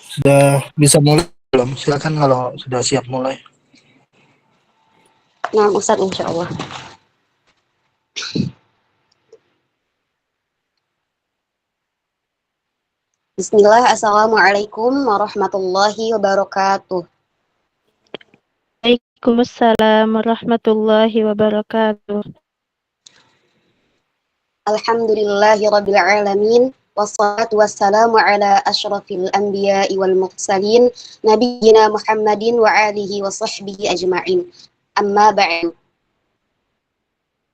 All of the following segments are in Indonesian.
Sudah bisa mulai belum? Silakan kalau sudah siap mulai. Nah, Ustadz, insya Allah. Bismillah, Assalamualaikum warahmatullahi wabarakatuh. Waalaikumsalam warahmatullahi wabarakatuh. Alhamdulillahi rabbil alamin. Wassalatu wassalamu ala asyrafil anbiya'i wal mursalin nabiyyina Muhammadin wa alihi wa sahbihi ajma'in. Amma ba'du.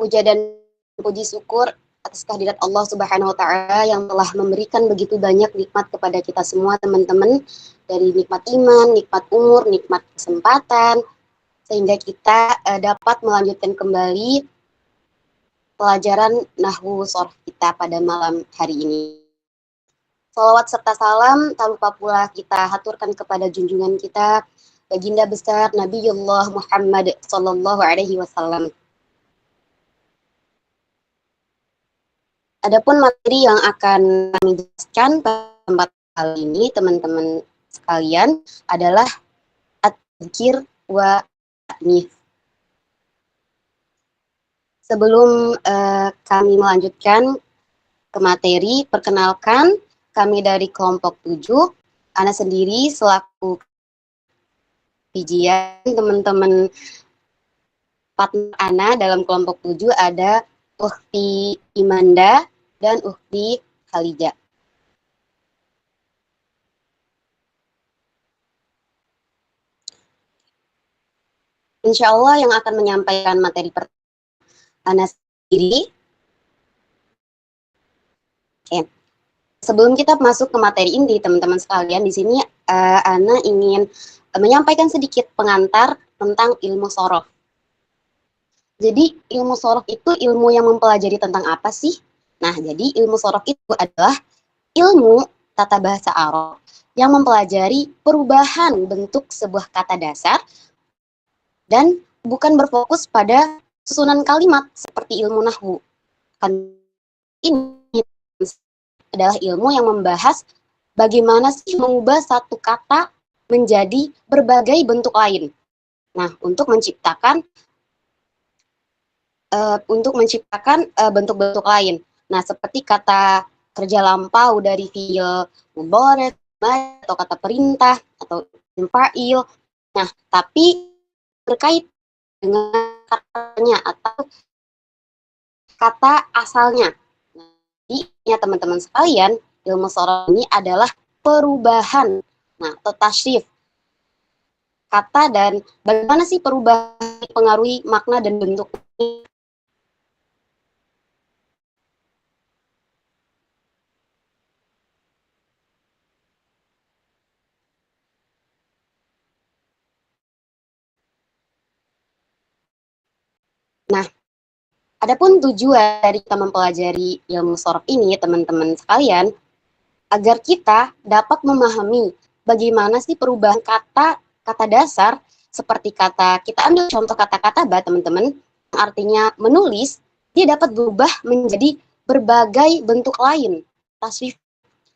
Puja dan puji syukur atas kehadirat Allah Subhanahu wa taala yang telah memberikan begitu banyak nikmat kepada kita semua, teman-teman, dari nikmat iman, nikmat umur, nikmat kesempatan, sehingga kita dapat melanjutkan kembali pelajaran nahwu sharh kita pada malam hari ini. Salawat serta salam tak lupa pula kita haturkan kepada junjungan kita baginda besar Nabiullah Muhammad sallallahu alaihi wasallam. Adapun materi yang akan kami jelaskan pada tempat kali ini, teman-teman sekalian, adalah at-tadzkir wa ta'nits. Sebelum kami melanjutkan ke materi, perkenalkan kami dari kelompok 7, Ana sendiri selaku pijian, teman-teman partner Ana dalam kelompok 7 ada Ukhti Imanda dan Ukhti Khalija. Insya Allah yang akan menyampaikan materi pertama Ana sendiri. Oke. Sebelum kita masuk ke materi inti, teman-teman sekalian, di sini Ana ingin menyampaikan sedikit pengantar tentang ilmu sorof. Jadi ilmu sorof itu ilmu yang mempelajari tentang apa sih? Nah, jadi ilmu sorof itu adalah ilmu tata bahasa Arab yang mempelajari perubahan bentuk sebuah kata dasar dan bukan berfokus pada susunan kalimat seperti ilmu nahwu. Ini adalah ilmu yang membahas bagaimana sih mengubah satu kata menjadi berbagai bentuk lain. Nah, untuk menciptakan bentuk-bentuk lain. Nah, seperti kata kerja lampau dari fiil mudhari' atau kata perintah atau fa'il. Nah, tapi terkait dengan katanya atau kata asalnya. Jadi, ya teman-teman sekalian, ilmu sorof ini adalah perubahan. Nah, atau tasyrif kata dan bagaimana sih perubahan mempengaruhi makna dan bentuk. Nah, adapun tujuan dari kita mempelajari ilmu sorof ini, teman-teman sekalian, agar kita dapat memahami bagaimana sih perubahan kata dasar, seperti kata, kita ambil contoh kata-kata teman-teman, artinya menulis, dia dapat berubah menjadi berbagai bentuk lain, tasrif.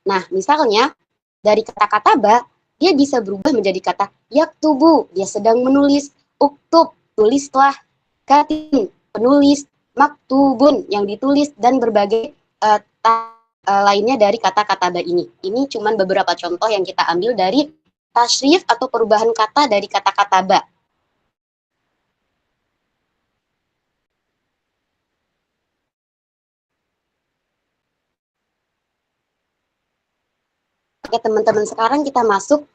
Nah, misalnya, dari kata-kata dia bisa berubah menjadi kata yaktubu, dia sedang menulis, uktub, tulislah, katin, penulis, maktubun, yang ditulis, dan berbagai lainnya dari kata-kata ini. Ini cuma beberapa contoh yang kita ambil dari tasrif atau perubahan kata dari kata-kata ba. Oke teman-teman, sekarang kita masuk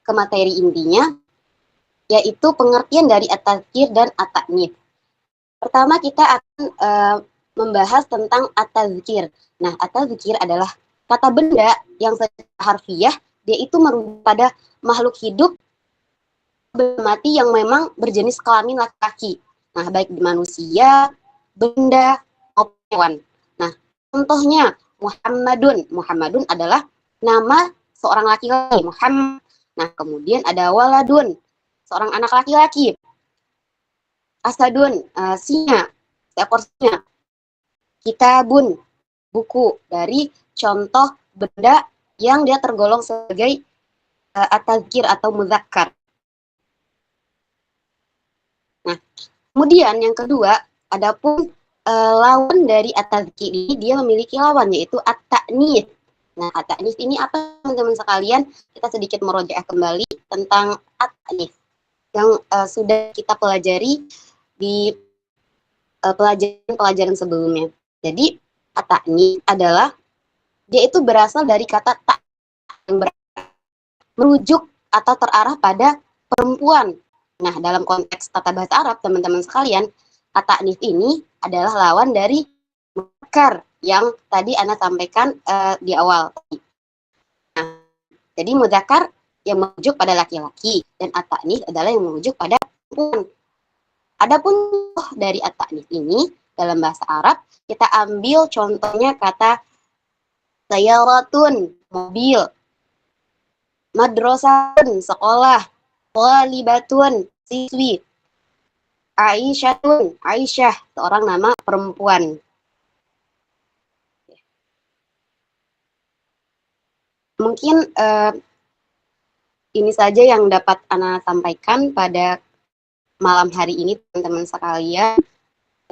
ke materi intinya, yaitu pengertian dari at-tadzkir dan at-ta'nits. Pertama kita akan membahas tentang at-tadzkir. Nah, at-tadzkir adalah kata benda yang secara harfiah dia itu merujuk pada makhluk hidup mati yang memang berjenis kelamin laki-laki. Nah, baik di manusia, benda, maupun hewan. Nah, contohnya Muhammadun. Muhammadun adalah nama seorang laki-laki, Muhammad. Nah, kemudian ada waladun, seorang anak laki-laki. Asadun, singa, seekor singa. Kitabun, buku, dari contoh benda yang dia tergolong sebagai at-tadzkir atau mudzakkar. Nah, kemudian yang kedua, adapun lawan dari at-tadzkir ini dia memiliki lawan yaitu at-ta'nits. Nah, at-ta'nits ini apa teman-teman sekalian? Kita sedikit merojaah kembali tentang at-ta'nits yang sudah kita pelajari di pelajaran sebelumnya. Jadi, at-ta'nits adalah dia itu berasal dari kata ta yang merujuk atau terarah pada perempuan. Nah, dalam konteks tata bahasa Arab, teman-teman sekalian, at-ta'nits ini adalah lawan dari mudzakkar yang tadi Ana sampaikan di awal. Nah, jadi mudzakkar yang merujuk pada laki-laki dan at-ta'nits adalah yang merujuk pada perempuan. Adapun dari at-ta'nits ini dalam bahasa Arab, kita ambil contohnya kata sayaratun, mobil, madrasatun, sekolah, thalibatun, siswi, Aisyatun, Aisyah, seorang nama perempuan. Mungkin ini saja yang dapat Ana sampaikan pada malam hari ini, teman-teman sekalian.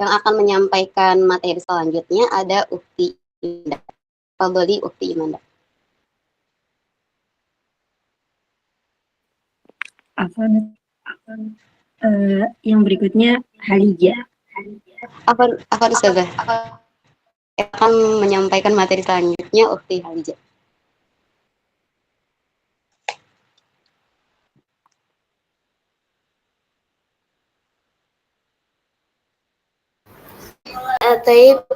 Yang akan menyampaikan materi selanjutnya ada Ukti Imanda. Fadholi Ukti Imanda. Yang berikutnya Halija. Apa Ustazah? Akan menyampaikan materi selanjutnya Ukti Halija. Taib.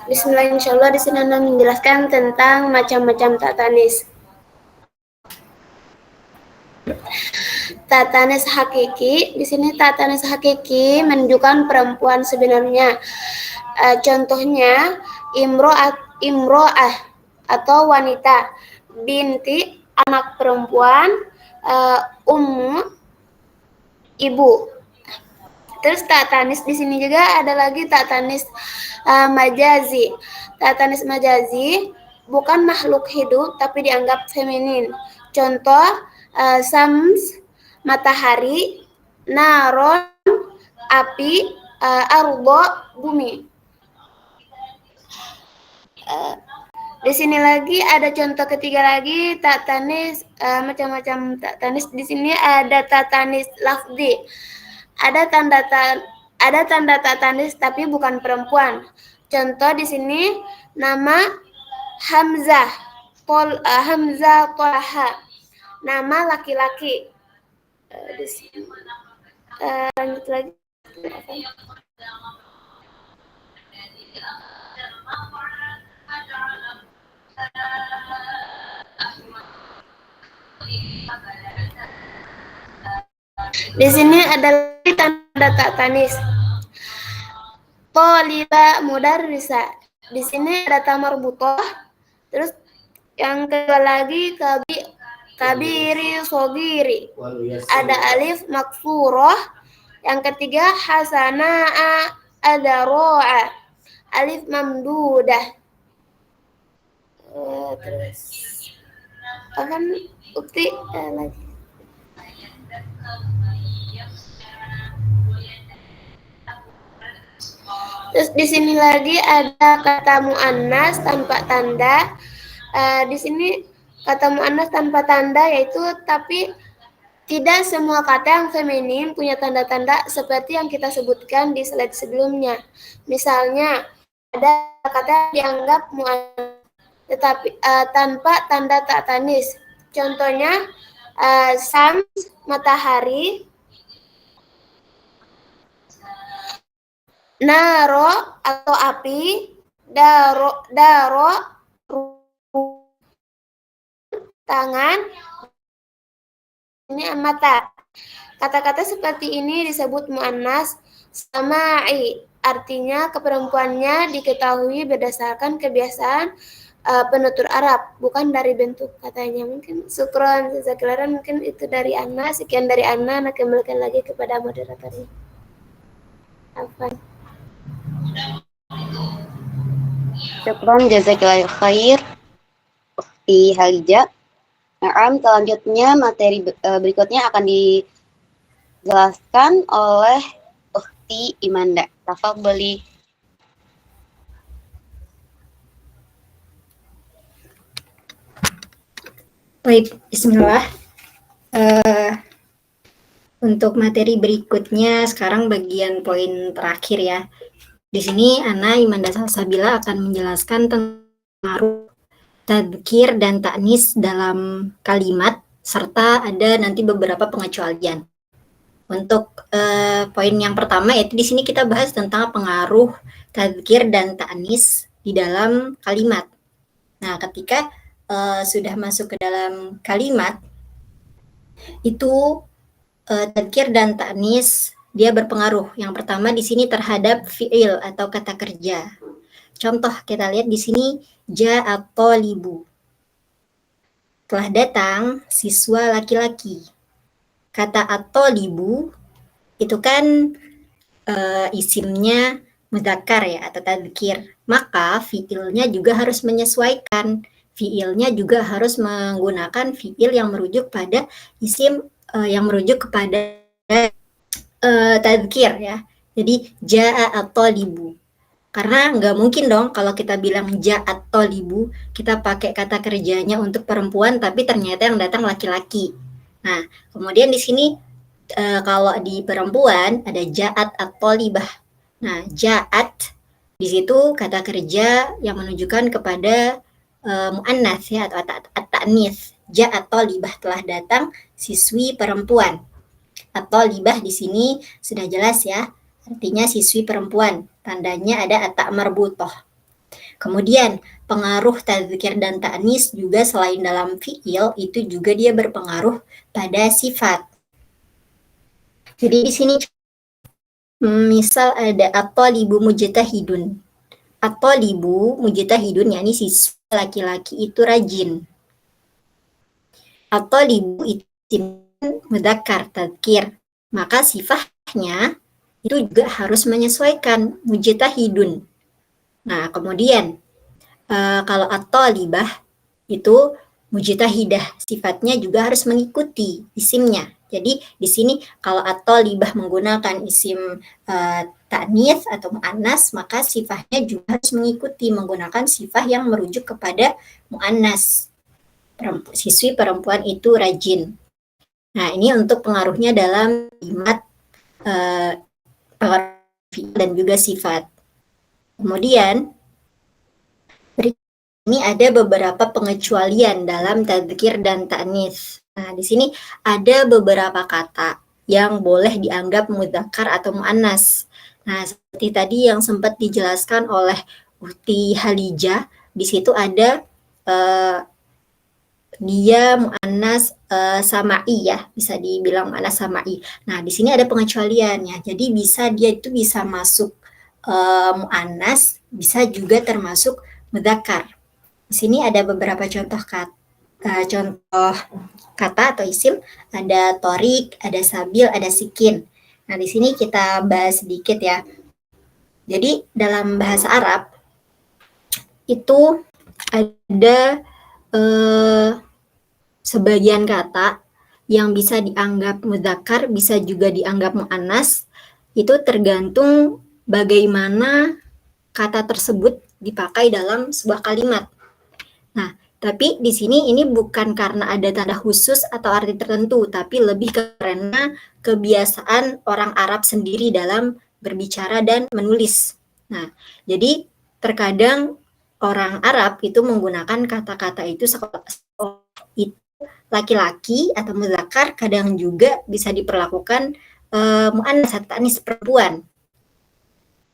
Bismillah, insyaallah di sini Anda menjelaskan tentang macam-macam tatanis. Tatanis hakiki, di sini tatanis hakiki menunjukkan perempuan sebenarnya. Contohnya imro'ah atau wanita, binti anak perempuan, ummu ibu. Terus tatanis di sini juga ada lagi tatanis majazi. Tatanis majazi bukan makhluk hidup tapi dianggap feminin. Contoh sams matahari, naron api, ardo bumi. Di sini lagi ada contoh ketiga lagi tatanis macam-macam tatanis. Di sini ada tatanis lafzi. Ada tanda tatanis tapi bukan perempuan. Contoh di sini nama Hamzah, Hamzah Tolha, nama laki-laki. Di sini lanjut lagi. Di sini ada tanda tatanis. Thaliba mudarrisa. Di sini ada ta marbuthah. Terus yang kedua lagi kabiri sogiri. Ada alif maksurah. Yang ketiga hasanaa ada ro'a. Alif mamdudah. Terus akan bukti lagi. Terus di sini lagi ada kata muannas tanpa tanda. Di sini kata muannas tanpa tanda yaitu tapi tidak semua kata yang feminin punya tanda-tanda seperti yang kita sebutkan di slide sebelumnya. Misalnya ada kata yang dianggap muannas tetapi tanpa tanda tatanis. Contohnya syams matahari, naro atau api, daro tangan, ini mata. Kata-kata seperti ini disebut muannas sama'i, artinya keperempuannya diketahui berdasarkan kebiasaan penutur Arab, bukan dari bentuk katanya. Mungkin syukron, jazakallahu, mungkin itu dari Ana. Sekian dari Ana kembalikan lagi kepada moderatornya. Afwan. Syukran jazakallahu khair di Halija. Nah, selanjutnya materi berikutnya akan dijelaskan oleh Ukhti Imanda. Tafadhali. Baik, bismillah. Untuk materi berikutnya sekarang bagian poin terakhir ya. Di sini Ana Imanda Salsabila akan menjelaskan tentang pengaruh tadzkir dan ta'nis dalam kalimat serta ada nanti beberapa pengecualian. Untuk poin yang pertama yaitu di sini kita bahas tentang pengaruh tadzkir dan ta'nis di dalam kalimat. Nah, ketika sudah masuk ke dalam kalimat itu tadzkir dan ta'nis dia berpengaruh. Yang pertama di sini terhadap fi'il atau kata kerja. Contoh kita lihat di sini ja'a thalibu. Telah datang siswa laki-laki. Kata at-thalibu itu kan isimnya mudzakkar ya atau tadzkir. Maka fi'ilnya juga harus menyesuaikan. Fi'ilnya juga harus menggunakan fi'il yang merujuk pada isim yang merujuk kepada tadzkir ya. Jadi ja'a at-thalibu. Karena nggak mungkin dong kalau kita bilang ja'at thalibu, kita pakai kata kerjanya untuk perempuan tapi ternyata yang datang laki-laki. Nah, kemudian di sini kalau di perempuan ada ja'at at-thalibah. Nah, ja'at di situ kata kerja yang menunjukkan kepada muannats ya atau at-ta'nits. Ja'at thalibah telah datang siswi perempuan. At-thalibah di sini sudah jelas ya, artinya siswi perempuan. Tandanya ada at-ta' marbutah. Kemudian pengaruh tadzkir dan ta'nis juga selain dalam fi'il itu juga dia berpengaruh pada sifat. Jadi di sini misal ada at-thalibu mujtahidun. At-thalibu mujtahidun yakni siswa laki-laki itu rajin. At-thalibu itu mudzakkar tadzkir. Maka sifatnya itu juga harus menyesuaikan mujtahidun. Nah, kemudian kalau at-thalibah itu mujtahidah, sifatnya juga harus mengikuti isimnya. Jadi di sini kalau at-thalibah menggunakan isim ta'nits atau muannas, maka sifatnya juga harus mengikuti menggunakan sifat yang merujuk kepada muannas. Siswi perempuan itu rajin. Nah, ini untuk pengaruhnya dalam kalimat dan juga sifat. Kemudian ini ada beberapa pengecualian dalam tadzkir dan ta'nis. Nah, di sini ada beberapa kata yang boleh dianggap mudzakkar atau muannas. Nah, seperti tadi yang sempat dijelaskan oleh Ukhti Halija, di situ ada dia muannas sama'i ya, bisa dibilang muannas sama'i. Nah, di sini ada pengecualiannya. Jadi dia itu bisa masuk muannas, bisa juga termasuk mudzakkar. Di sini ada beberapa contoh kata atau isim, ada torik, ada sabil, ada sikin. Nah, di sini kita bahas sedikit ya. Jadi dalam bahasa Arab itu ada sebagian kata yang bisa dianggap mudzakkar, bisa juga dianggap muannas. Itu tergantung bagaimana kata tersebut dipakai dalam sebuah kalimat. Nah, tapi di sini ini bukan karena ada tanda khusus atau arti tertentu, tapi lebih karena kebiasaan orang Arab sendiri dalam berbicara dan menulis. Nah, jadi terkadang orang Arab itu menggunakan kata-kata itu itu laki-laki atau mudzakkar, kadang juga bisa diperlakukan muannas atau ta'nis perempuan.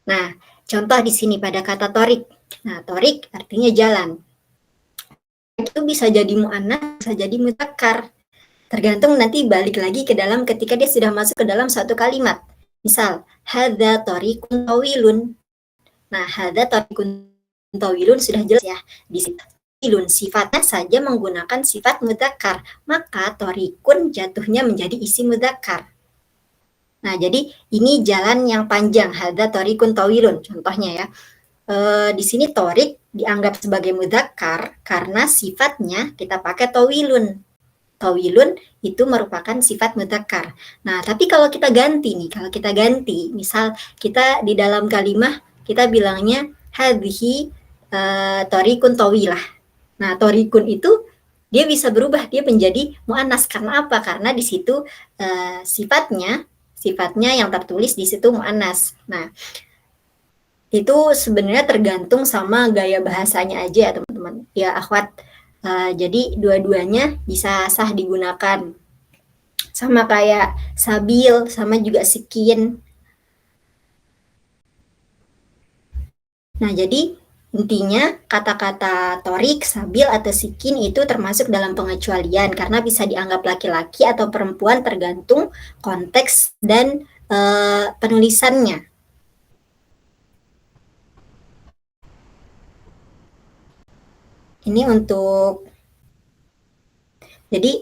Nah, contoh di sini pada kata torik. Nah, torik artinya jalan. Itu bisa jadi muannas, bisa jadi mudzakkar. Tergantung nanti balik lagi ke dalam ketika dia sudah masuk ke dalam suatu kalimat. Misal, hadza thariqun tawilun. Nah, hadza thariqun tawilun sudah jelas ya. Di situ sifatnya saja menggunakan sifat mudzakkar, maka thariqun jatuhnya menjadi isim mudzakkar. Nah, jadi ini jalan yang panjang, hadza thariqun tawilun contohnya ya. di sini torik dianggap sebagai mudzakkar karena sifatnya kita pakai tawilun. Tawilun itu merupakan sifat mudzakkar. Nah, tapi kalau kita ganti, misal kita di dalam kalimah kita bilangnya hadhihi torikun tawilah. Nah, torikun itu dia bisa berubah, dia menjadi muannas. Karena apa? Karena di situ sifatnya yang tertulis di situ muannas. Nah, itu sebenarnya tergantung sama gaya bahasanya aja ya teman-teman. Ya akhwat, jadi dua-duanya bisa sah digunakan. Sama kayak sabil, sama juga sikin. Nah, jadi intinya kata-kata torik, sabil, atau sikin itu termasuk dalam pengecualian karena bisa dianggap laki-laki atau perempuan tergantung konteks dan penulisannya. Ini untuk, jadi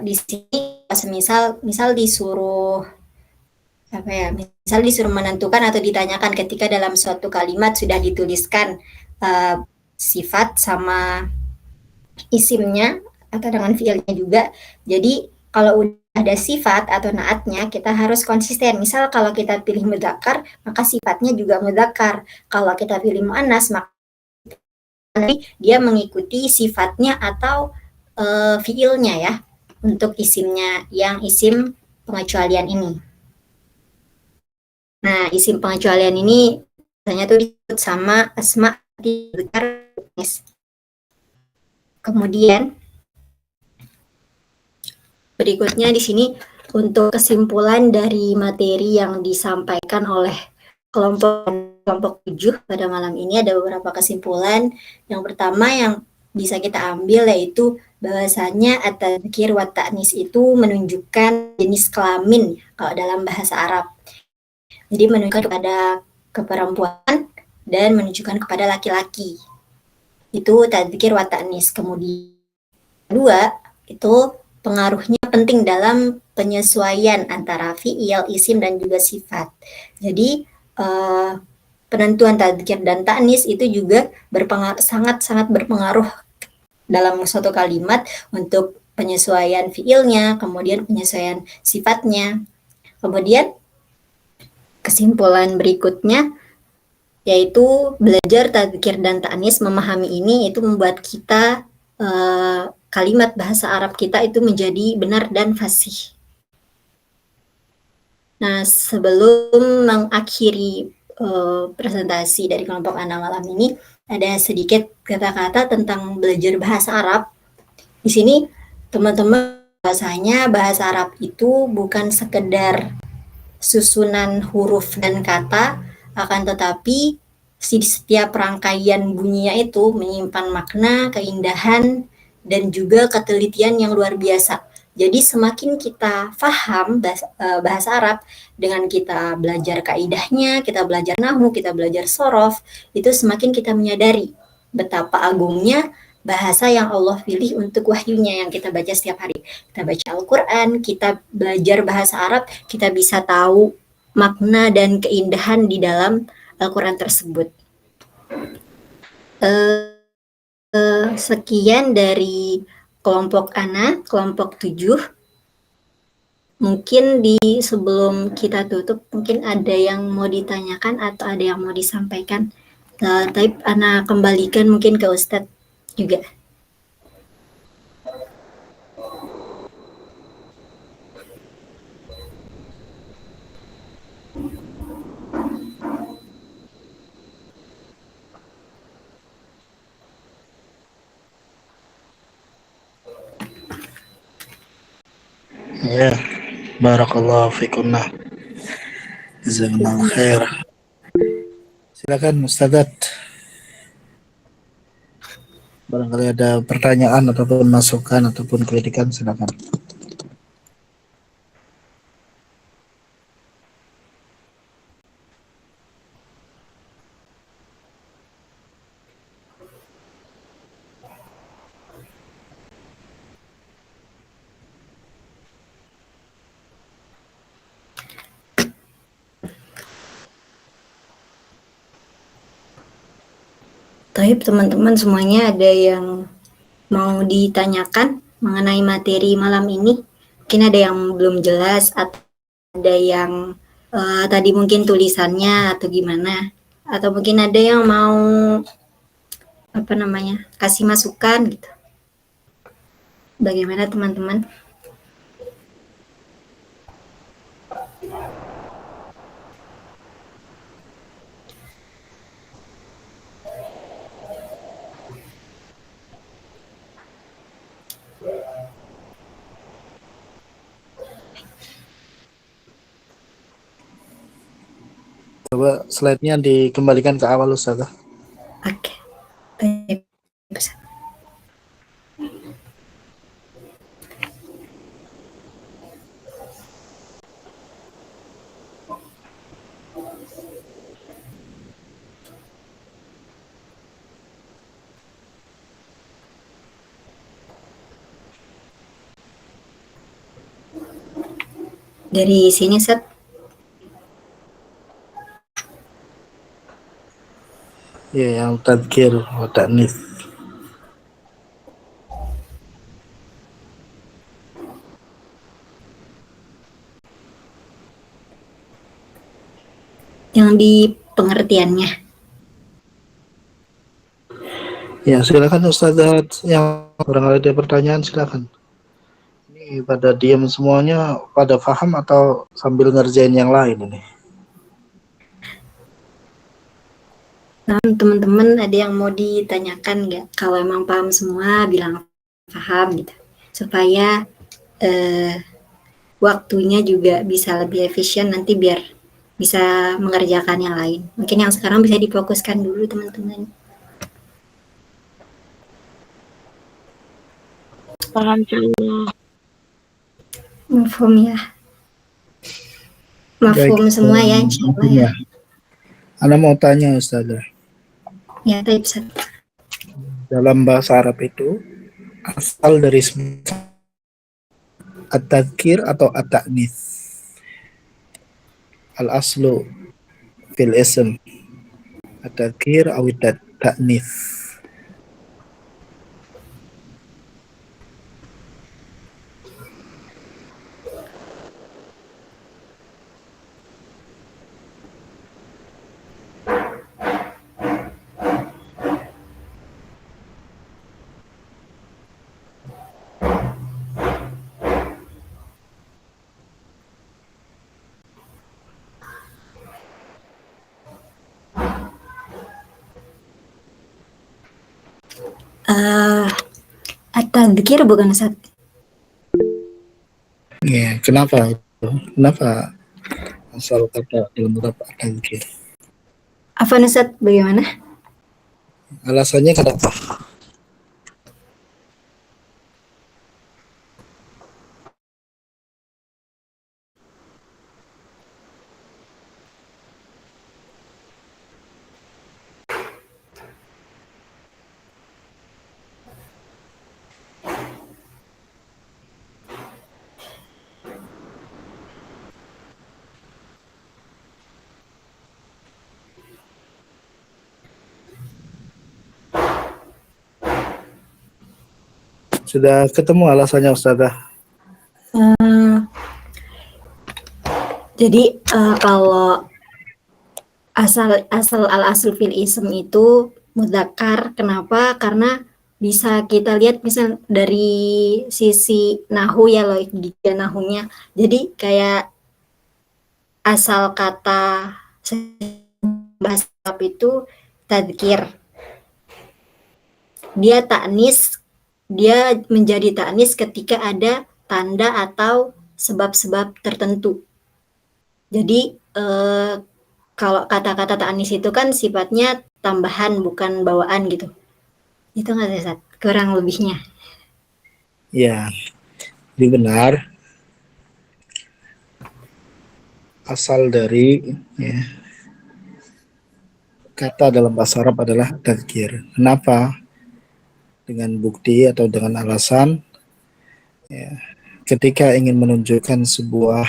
di sini misal disuruh misal disuruh menentukan atau ditanyakan ketika dalam suatu kalimat sudah dituliskan sifat sama isimnya atau dengan fiilnya juga. Jadi kalau udah ada sifat atau naatnya, kita harus konsisten. Misal kalau kita pilih mudzakkar, maka sifatnya juga mudzakkar. Kalau kita pilih muannas, maka dia mengikuti sifatnya atau fiilnya ya, untuk isimnya yang isim pengecualian ini. Nah, isim pengecualian ini biasanya tuh disebut sama asma dzakar. Kemudian berikutnya di sini untuk kesimpulan dari materi yang disampaikan oleh kelompok 7 pada malam ini ada beberapa kesimpulan. Yang pertama yang bisa kita ambil yaitu bahwasanya at-tadzkir wa ta'nis itu menunjukkan jenis kelamin kalau dalam bahasa Arab. Jadi menunjukkan kepada keperempuan dan menunjukkan kepada laki-laki. Itu tadzkir wa ta'nis. Kemudian kedua, itu pengaruhnya penting dalam penyesuaian antara fiil, isim, dan juga sifat. Jadi penentuan tadzkir dan ta'nis itu juga sangat-sangat berpengaruh dalam suatu kalimat untuk penyesuaian fiilnya, kemudian penyesuaian sifatnya. Kemudian kesimpulan berikutnya yaitu belajar tadzkir dan ta'nis, memahami ini itu membuat kita kalimat bahasa Arab kita itu menjadi benar dan fasih. Nah, sebelum mengakhiri presentasi dari kelompok Ana malam ini, ada sedikit kata-kata tentang belajar bahasa Arab. Di sini teman-teman bahasanya bahasa Arab itu bukan sekedar susunan huruf dan kata, akan tetapi setiap rangkaian bunyinya itu menyimpan makna, keindahan, dan juga ketelitian yang luar biasa. Jadi semakin kita paham bahasa Arab, dengan kita belajar kaidahnya, kita belajar nahwu, kita belajar sorof, itu semakin kita menyadari betapa agungnya bahasa yang Allah pilih untuk wahyunya yang kita baca setiap hari. Kita baca Al-Quran, kita belajar bahasa Arab, kita bisa tahu makna dan keindahan di dalam Al-Quran tersebut. Sekian dari kelompok Ana, kelompok 7. Mungkin sebelum kita tutup, mungkin ada yang mau ditanyakan atau ada yang mau disampaikan. Tapi Ana kembalikan mungkin ke Ustadz juga. Ya, barakallahu fikunna. Jazakallahu khair. Silakan Ustadzat. Barangkali ada pertanyaan ataupun masukan ataupun kritikan, silakan. Taib teman-teman semuanya ada yang mau ditanyakan mengenai materi malam ini? Mungkin ada yang belum jelas atau ada yang tadi mungkin tulisannya atau gimana? Atau mungkin ada yang mau kasih masukan gitu. Bagaimana teman-teman? Coba slide-nya dikembalikan ke awal Ustazah. Oke. Baik. Dari sini, Set. Ya, yang tadkir wa ta'nits. Yang di pengertiannya. Ya, silakan Ustazah, yang barangkali ada pertanyaan silakan. Ini pada diam semuanya, pada paham atau sambil ngerjain yang lain ini? Nah, teman-teman ada yang mau ditanyakan nggak? Kalau emang paham semua, bilang paham gitu. Supaya waktunya juga bisa lebih efisien nanti biar bisa mengerjakan yang lain. Mungkin yang sekarang bisa difokuskan dulu teman-teman. Alhamdulillah. Mafhum ya. Mafhum semua ya insyaallah ya. Ana mau tanya Ustazah. Ya, taib Ustaz. Dalam bahasa Arab itu asal dari at-tadkir atau at-ta'nits. Al-aslu fil ism at-tadkir atau at-ta'nits. At-tadzkir bukan Ustaz? Ya, kenapa itu? Kenapa asal kata dalam beberapa at-tadkir? Apa Ustaz? Bagaimana? Alasannya kenapa? Sudah ketemu alasannya Ustazah? Jadi kalau asal al-asl fil ism itu mudzakkar, kenapa? Karena bisa kita lihat misal dari sisi nahu ya, logika nahunya. Jadi kayak asal kata bahasa Arab itu tadzkir. Dia ta'nis, dia menjadi ta'nis ketika ada tanda atau sebab-sebab tertentu. Jadi kalau kata-kata ta'nis itu kan sifatnya tambahan bukan bawaan gitu. Itu nggak sih, Sat? Kurang lebihnya. Ya, ini benar. Asal dari kata dalam bahasa Arab adalah tadzkir. Kenapa? Dengan bukti atau dengan alasan ketika ingin menunjukkan sebuah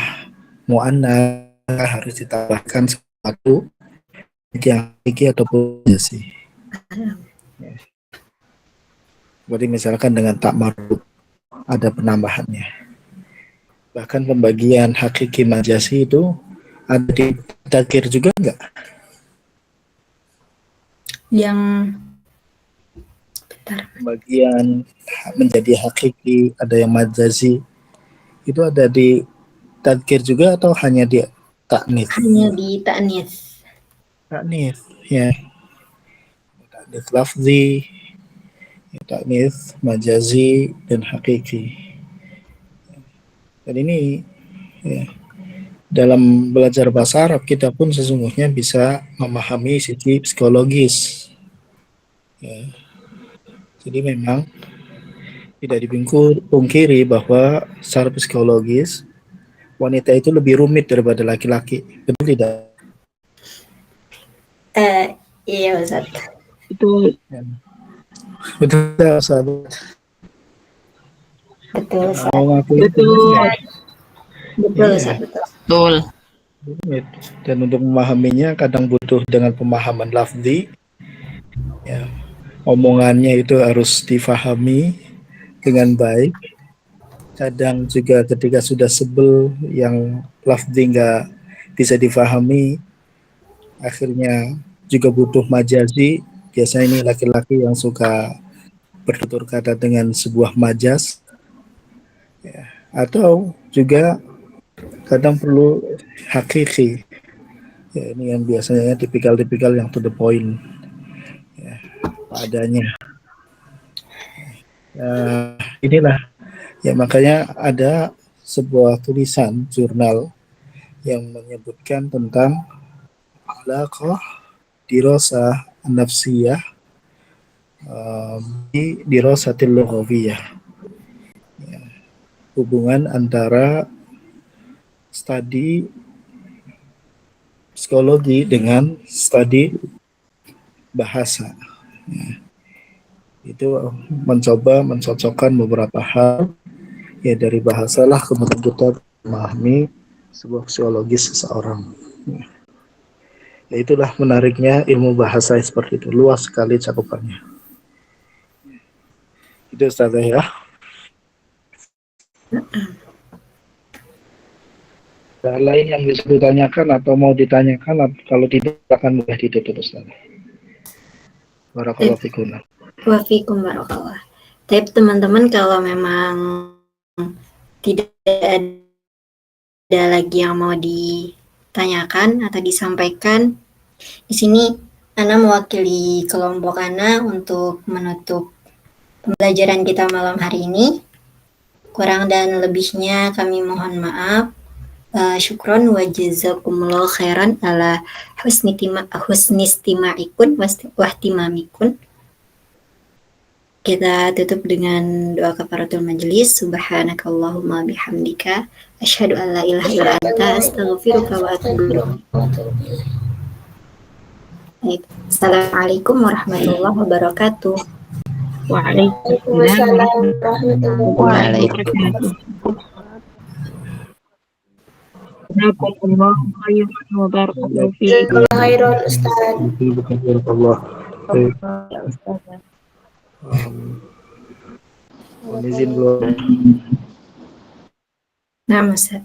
mu'annas harus ditambahkan sesuatu yang hakiki ataupun sih. Ya. Berarti misalkan dengan tak maruf ada penambahannya. Bahkan pembagian hakiki majazi itu ada di tadzkir juga enggak? Yang bentar. Pembagian menjadi hakiki, ada yang majazi, itu ada di tadzkir juga atau hanya di taknis? Hanya di ta'nis. Taknis, ya. Taknis lafzi, taknis majazi, dan hakiki. Dan ini ya, dalam belajar bahasa Arab kita pun sesungguhnya bisa memahami sisi psikologis. Ya. Jadi memang tidak dipungkiri bahwa secara psikologis wanita itu lebih rumit daripada laki-laki. Betul tidak? Iya Ustaz. Betul. Ya. Betul tidak, sahabat? Betul Ustaz. Mau ngaku Betul. Betul Iya. Ustaz, betul. Betul. rumit. Dan untuk memahaminya kadang butuh dengan pemahaman lafzi. Ya. Omongannya itu harus difahami dengan baik. Kadang juga ketika sudah sebel yang lafzi nggak bisa difahami, akhirnya juga butuh majazi. Biasanya ini laki-laki yang suka bertutur kata dengan sebuah majaz, ya. Atau juga kadang perlu hakiki, ya, ini yang biasanya tipikal-tipikal yang to the point, ya, adanya. Inilah ya, makanya ada sebuah tulisan jurnal yang menyebutkan tentang alaqah dirasah nafsiyah di dirasatil lughawiyah, ya, hubungan antara studi psikologi dengan studi bahasa, ya. Itu mencoba mencocokkan beberapa hal ya dari bahasalah, kemudian kita memahami sebuah psikologis seseorang. Ya, itulah menariknya ilmu bahasa seperti itu, luas sekali cakupannya. Itu Ustazah ya. Ada lain yang bisa ditanyakan atau mau ditanyakan? Kalau tidak akan mudah ditutup Ustazah. Barakallahu fikum. Wafikum barakallah. Tapi teman-teman kalau memang tidak ada lagi yang mau ditanyakan atau disampaikan, di sini Ana mewakili kelompok Ana untuk menutup pembelajaran kita malam hari ini. Kurang dan lebihnya kami mohon maaf. Syukron wa jazakumullah khairan ala husni istima'ikun wahtimamikun. Kita tutup dengan doa kafaratul majelis. Subhanakallahumma bihamdika asyhadu an la ilaha illa anta astaghfiruka wa atubu ilaik. Assalamualaikum warahmatullahi wabarakatuh. Waalaikumsalam warahmatullahi wabarakatuh. Jazakumullahu khairan wa barakallahu fiik. Jazakallahu khairan Ustaz. Allah. Ya Ustazah. Izin dulu. Nah, Ustaz.